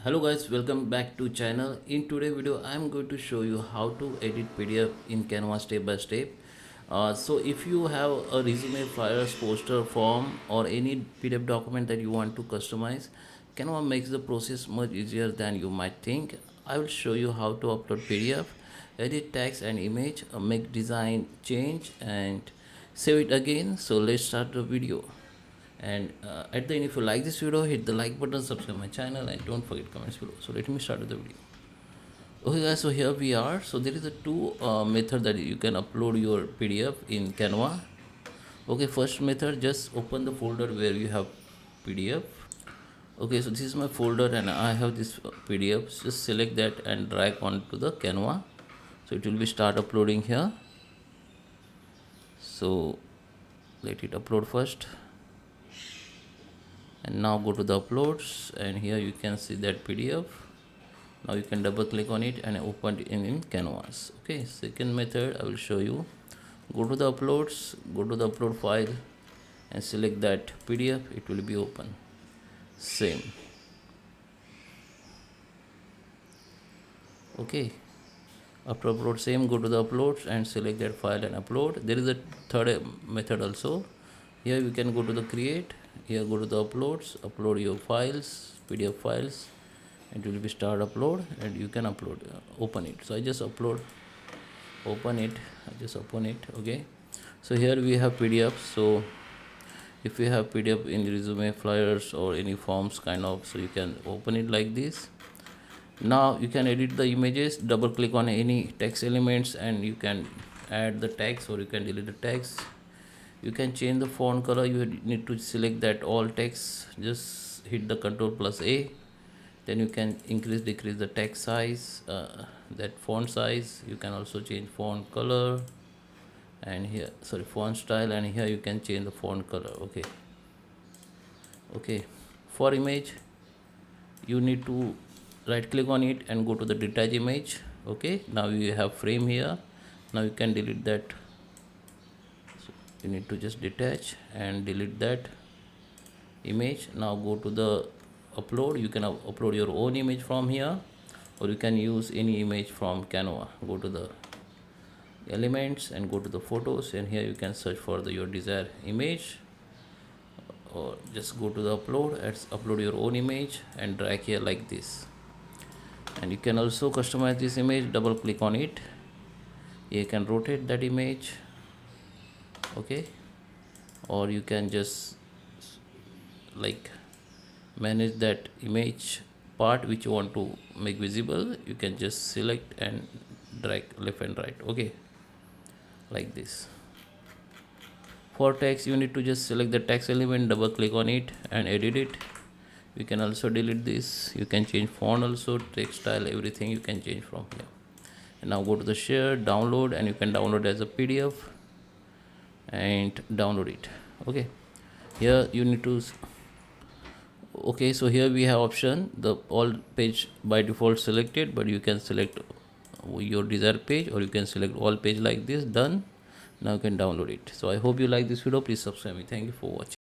Hello guys, welcome back to channel. In today video I am going to show you how to edit PDF in Canva step by step. So if you have a resume, flyers, poster, form or any PDF document that you want to customize, Canva makes the process much easier than you might think. I will show you how to upload PDF, edit text and image, make design change and save it again. So let's start the video. And at the end, if you like this video, hit the like button, subscribe my channel and don't forget comments below. So let me start with the video. Okay guys, so here we are. So there is a two method that you can upload your PDF in Canva. Okay, first method, just open the folder where you have PDF. Okay, so this is my folder and I have this PDF. Just select that and drag onto the Canva. So it will be start uploading here. So let it upload first. And now go to the uploads and here you can see that PDF. Now you can double click on it and open it in Canvas. Okay, second method I will show you. Go to the uploads, go to the upload file and select that PDF. It will be open. Same. Okay, after upload same, go to the uploads and select that file and upload. There is a third method also. Here you can go to the create. Here go to the uploads, upload your files, PDF files. It will be start upload and you can upload, open it. So I just open it. Okay, so here we have PDF. So if you have PDF in resume, flyers or any forms kind of, so you can open it like this. Now you can edit the images. Double click on any text elements and you can add the text or you can delete the text. You can change the font color. You need to select that all text. Just hit the Ctrl+A. Then you can decrease the text size, that font size. You can also change font color and here font style, and here you can change the font color. Okay, for image you need to right click on it and go to the detach image. Okay, now you have frame here. Now you can delete that. You need to just detach and delete that image. Now go to the upload. You can upload your own image from here or you can use any image from Canva. Go to the elements and go to the photos and here you can search for your desired image, or just go to the upload and upload your own image and drag here like this. And you can also customize this image. Double click on it. You can rotate that image. Okay, or you can just like manage that image part which you want to make visible. You can just select and drag left and right. Okay, like this. For text you need to just select the text element, double click on it and edit it. You can also delete this. You can change font also, text style, everything you can change from here. And now go to the share, download, and you can download as a PDF and download it. Okay, here you need to okay, so here we have option the all page by default selected, but you can select your desired page or you can select all page like this. Done. Now you can download it. So I hope you like this video. Please subscribe me. Thank you for watching.